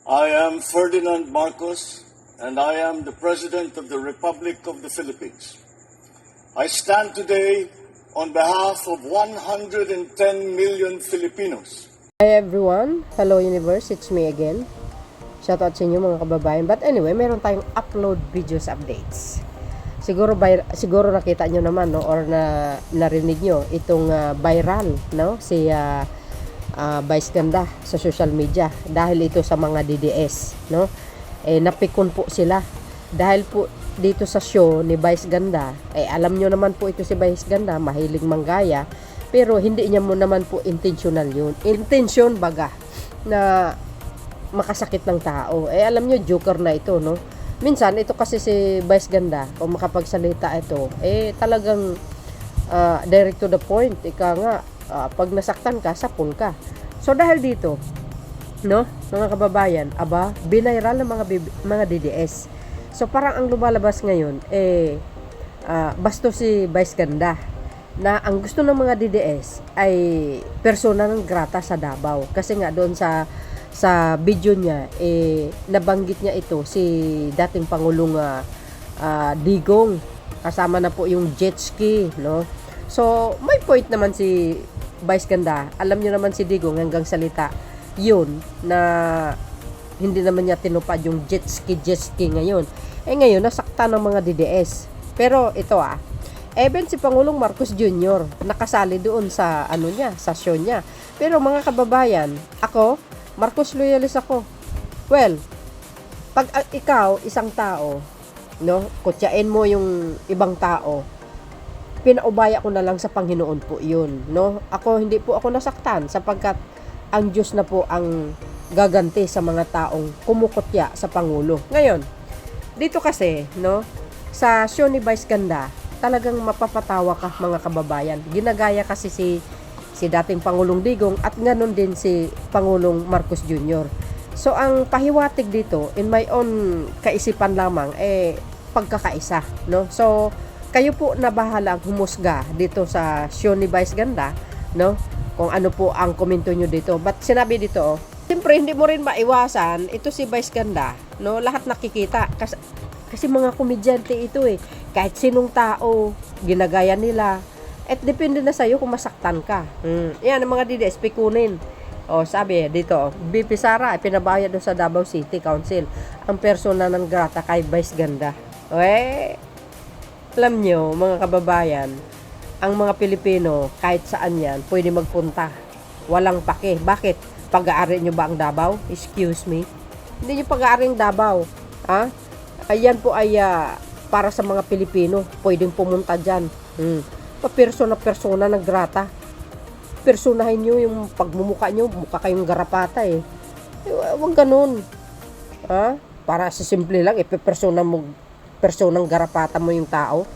I am Ferdinand Marcos, and I am the President of the Republic of the Philippines. I stand today on behalf of 110 million Filipinos. Hi everyone, hello universe, it's me again. Shoutout sa inyo mga kababayan. But anyway, meron tayong upload videos updates. Siguro nakita nyo naman, no, or narinig nyo itong viral, no, si Vice Ganda sa social media dahil ito sa mga DDS, no. Napikon po sila dahil po dito sa show ni Vice Ganda. Alam nyo naman po ito si Vice Ganda, mahilig manggaya, pero hindi niya mo naman po intentional yun. Intention baga na makasakit ng tao. Alam nyo, joker na ito, no. Minsan ito kasi si Vice Ganda, kung makapagsalita ito, talagang direct to the point. Ika nga, pag nasaktan ka, sapul ka. So dahil dito, no, mga kababayan, binairal ng mga DDS. So parang ang lumalabas ngayon basto si Vice Ganda na ang gusto ng mga DDS ay persona ng grata sa Davao. Kasi nga doon sa video niya nabanggit niya ito si dating Pangulong Digong, kasama na po yung jet ski, no. So may point naman si Vice Ganda. Alam niyo naman si Digong hanggang salita yun na hindi naman niya tinupad yung jet ski ngayon. Ngayon nasakta ng mga DDS. Pero ito even si Pangulong Marcos Jr. nakasali doon sa sa show niya. Pero mga kababayan, ako Marcos loyalist ako. Well, pag ikaw isang tao, no, kutyain mo yung ibang tao, pinaubaya ko na lang sa Panginoon po yun, no. Hindi po ako nasaktan sapagkat ang Diyos na po ang gaganti sa mga taong kumukutya sa Pangulo. Ngayon, dito kasi, no, sa show ni Vice Ganda, talagang mapapatawa ka mga kababayan. Ginagaya kasi si dating Pangulong Digong at ganon din si Pangulong Marcos Jr. So ang pahiwatig dito, in my own kaisipan lamang, pagkakaisa, no. So kayo po na bahala ang humusga dito sa show ni Vice Ganda, no, kung ano po ang komento nyo dito. But sinabi dito, siyempre hindi mo rin maiwasan, ito si Vice Ganda, no, lahat nakikita kasi mga komedyante ito kahit sinong tao ginagaya nila, at depende na sa'yo kung masaktan ka. Yan ang mga DDS pikunin. Sabi dito, BP Sara pinabayad doon sa Davao City Council ang persona ng grata kay Vice Ganda. Alam nyo mga kababayan, ang mga Pilipino kahit saan yan pwede magpunta, walang pake. Bakit? Pag-aari nyo ba ang Davao? Excuse me, hindi nyo pag-aari ang Davao. Ayan po ay para sa mga Pilipino, pwedeng pumunta dyan. Persona ng grata. Personahin nyo yung pagmumukha nyo, mukha kayong garapata huwag ganun. Para sa simple lang, personang garapata mo yung tao.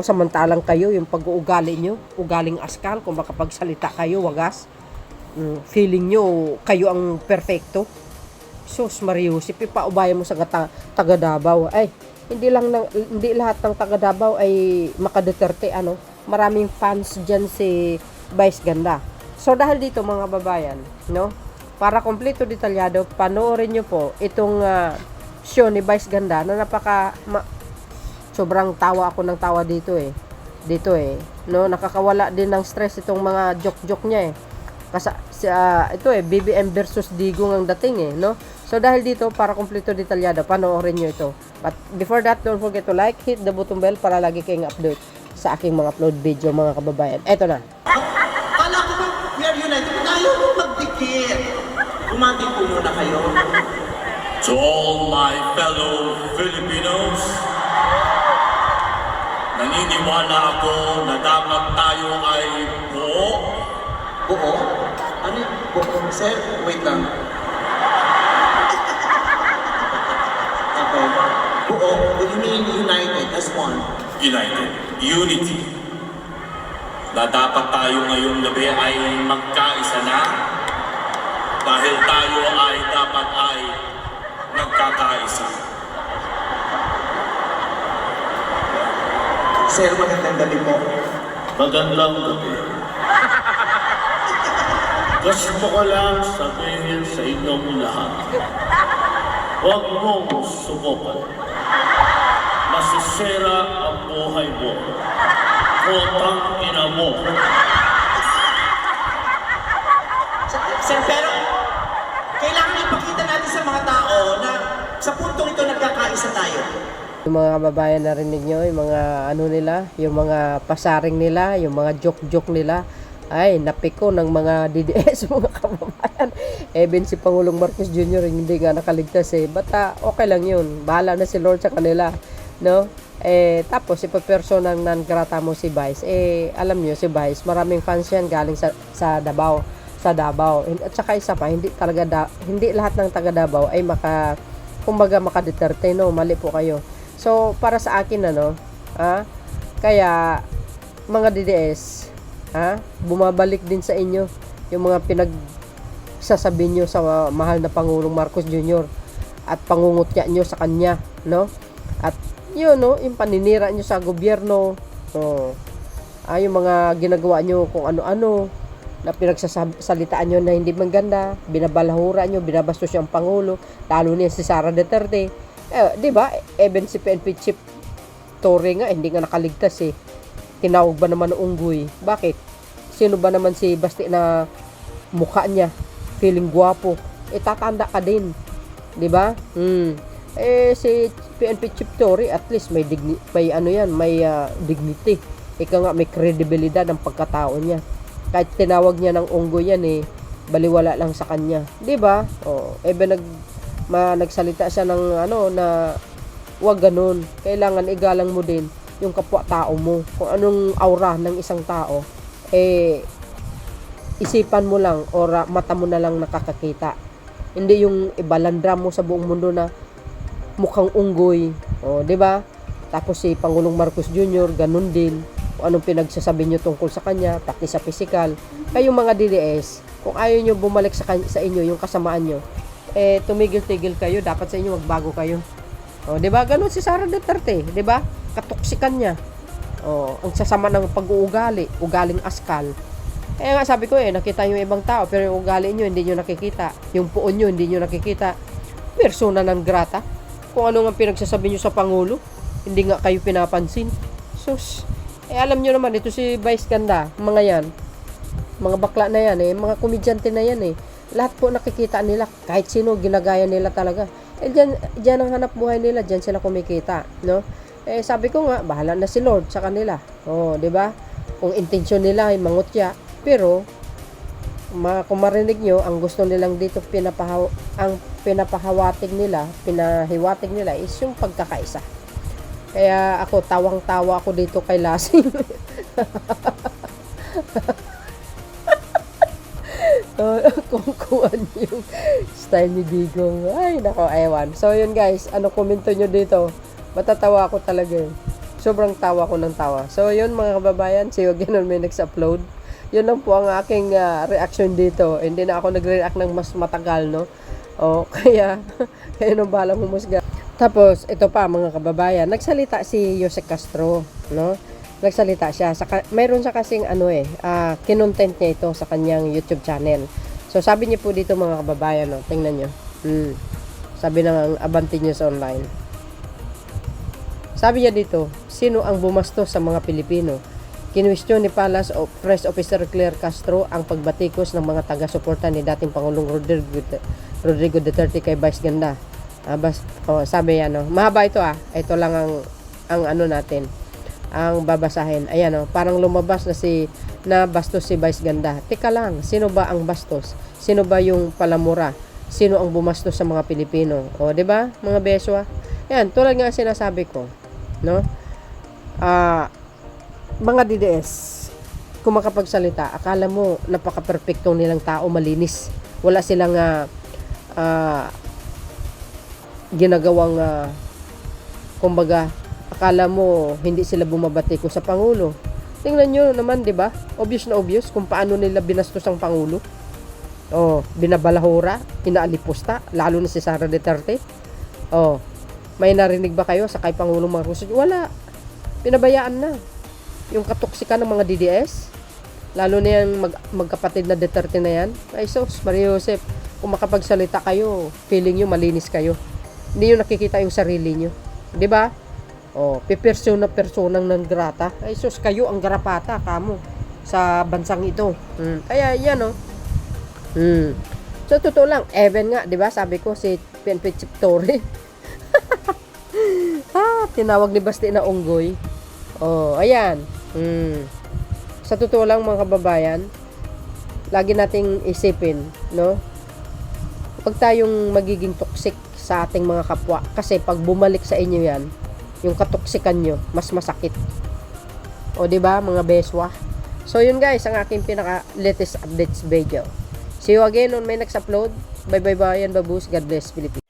Samantalang kayo, yung pag-uugali nyo, ugaling askal, kung makapagsalita kayo, wagas. Feeling nyo, kayo ang perfecto. Sus Mariusip, ipaubaya mo sa taga Davao. Hindi lahat ng taga Davao ay makaduterte, maraming fans dyan si Vice Ganda. So dahil dito mga babayan, no, para kompleto detalyado, panoorin nyo po itong show ni Vice Ganda na sobrang tawa ako ng tawa dito no, nakakawala din ng stress itong mga joke niya kasi ito BBM versus Digong ang dating no. So dahil dito, para kompleto detalyado, panoorin nyo ito. But before that, don't forget to like, hit the button bell para lagi kayong update sa aking mga upload video mga kababayan. Eto na. Kala ko ba, we are united. Ayaw mo magdikit. Kumantin po muna kayo. To all my fellow Filipinos, naniniwala ako na dapat tayo ay buo. Buo? Ano yung buo? Sir, wait lang. Okay. Buo, what do you mean united as one? United. Unity. Na dapat tayo ngayong gabi ay magkaisa na dahil tayo ay dapat ay nagkakaisa. Sir, magandang gabi po. Magandang gabi. Gusto ko lang sabihin sa inyong lahat huwag mong subukan. Masisira ang buhay mo. Putang ina mo. Sir, pero kailangan ipakita natin sa mga tao na sa puntong ito nagkakaisa tayo. Yung mga kababayan, narinig nyo, yung mga ano nila, yung mga pasaring nila, yung mga joke-joke nila, ay napiko ng mga DDS mga kababayan. Even si Pangulong Marcos Jr. hindi nga nakaligtas bata okay lang yun, bahala na si Lord sa kanila, no? Tapos ipapersonal non grata mo si Vice, alam nyo si Vice, maraming fans yan galing sa Davao, at saka isa pa, hindi lahat ng taga Davao ay kumbaga makaduterte, no? Mali po kayo. So para sa akin kaya mga DDS, bumabalik din sa inyo yung mga pinagsasabi nyo sa mahal na Pangulong Marcos Jr. at pangungutya nyo sa kanya, no? At yun, no, yung paninira nyo sa gobyerno, yung mga ginagawa nyo kung ano-ano na pinagsasalitaan nyo na hindi maganda, binabalahura nyo, binabastos yung Pangulo, lalo niya si Sara Duterte. Di ba? Even si PNP Chief Torre nga, hindi nga nakaligtas tinawag ba naman ng unggoy? Bakit? Sino ba naman si Basti na mukha niya feeling gwapo? Tatanda ka din. 'Di ba? Si PNP Chief Torre at least may dignity. Ika nga may kredibilidad ang pagkatao niya. Kahit tinawag niya ng unggoy yan baliwala lang sa kanya. 'Di ba? Even nagsalita siya ng na wag ganun. Kailangan igalang mo din yung kapwa-tao mo. Kung anong aura ng isang tao, isipan mo lang o mata mo na lang nakakakita. Hindi yung ibalandra mo sa buong mundo na mukhang unggoy. 'Di ba? Tapos si Pangulong Marcos Jr. ganun din. Kung anong pinagsasabi nyo tungkol sa kanya, pati sa physical. Kayong mga DDS, kung ayaw nyo bumalik sa inyo yung kasamaan nyo, tumigil-tigil kayo, dapat sa inyo magbago kayo. 'Di ba? Ganun si Sara Duterte, 'di ba? Katoksikan niya. Ang sasama ng pag-uugali, ugaling askal. Kaya nga sabi ko nakita niyo yung ibang tao pero yung ugali niyo hindi niyo nakikita. Yung puon niyo hindi niyo nakikita. Persona non grata. Kung ano nga pinagsasabi niyo sa Pangulo, hindi nga kayo pinapansin. Sus. Alam niyo naman ito si Vice Ganda, mga yan. Mga bakla na yan mga komedyante na yan Lahat po nakikita nila, kahit sino ginagaya nila talaga. Diyan ang hanap buhay nila, diyan sila kumikita, no? Sabi ko nga, bahala na si Lord sa kanila. 'Di ba? Kung intensyon nila ay mangutya, pero kung marinig nyo, ang gusto nilang dito pinapahiwatig nila is yung pagkakaisa. Kaya ako, tawang-tawa ako dito kay Lasing. Kung ano yung style ni Digong. Ay, nako, ewan. So, yun guys, ano komento nyo dito? Matatawa ako talaga Sobrang tawa ko ng tawa. So, yun mga kababayan, see you again on my next upload. Yun lang po ang aking reaction dito. Hindi na ako nagre-react ng mas matagal, no? Kaya, kayo nang balang humusga. Tapos, ito pa mga kababayan, nagsalita si Jose Castro, no? Nagsalita siya. Mayroon siya kasing kinontent niya ito sa kanyang YouTube channel. So, sabi niya po dito mga kababayan, no? Tingnan nyo. Sabi ng Abante News Online. Sabi niya dito, sino ang bumastos sa mga Pilipino? Kinwestiyon ni Palace of Press Officer Claire Castro ang pagbatikos ng mga taga-suporta ni dating Pangulong Rodrigo Duterte kay Vice Ganda. Sabi mahaba ito Ito lang ang ano natin, ang babasahin. Ayan parang lumabas na bastos si Vice Ganda. Teka lang, sino ba ang bastos? Sino ba yung palamura? Sino ang bumastos sa mga Pilipino? 'Di ba? Mga beswa. Ayan, tulad nga sinasabi ko, no? Mga DDS, kung makapagsalita, akala mo napaka-perfectong nilang tao, malinis. Wala silang ginagawang kumbaga, akala mo hindi sila bumabati ko sa Pangulo. Tingnan nyo naman, 'di ba? Obvious na obvious kung paano nila binastos ang Pangulo. Binabalahura, inaalipusta, lalo na si Sara Duterte. May narinig ba kayo sa kay Pangulong Marcos? Wala. Pinabayaan na. Yung katoksikan ng mga DDS, lalo na yung magkapatid na Duterte na yan. Ay sos, Maria Josep, kung makapagsalita kayo, feeling nyo malinis kayo. Hindi nyo nakikita yung sarili nyo. Di ba? Oh, persona-personang ng grata. Ay sus, kayo ang garapata, kamo, sa bansang ito. Kaya yan, oh. So, totoo lang, even nga, di ba, sabi ko, si PNP Chief Torre. Tinawag ni Basti na unggoy. Oh, ayan. Sa totoo lang, mga kababayan, lagi nating isipin, no? Huwag tayong magiging toxic sa ating mga kapwa. Kasi pag bumalik sa inyo yan, yung katoksikan nyo, mas masakit. O, diba, mga beswa? So, yun guys, ang aking pinaka-latest updates video. See you again on my next upload. Bye-bye-bye and babus. God bless, Philippines.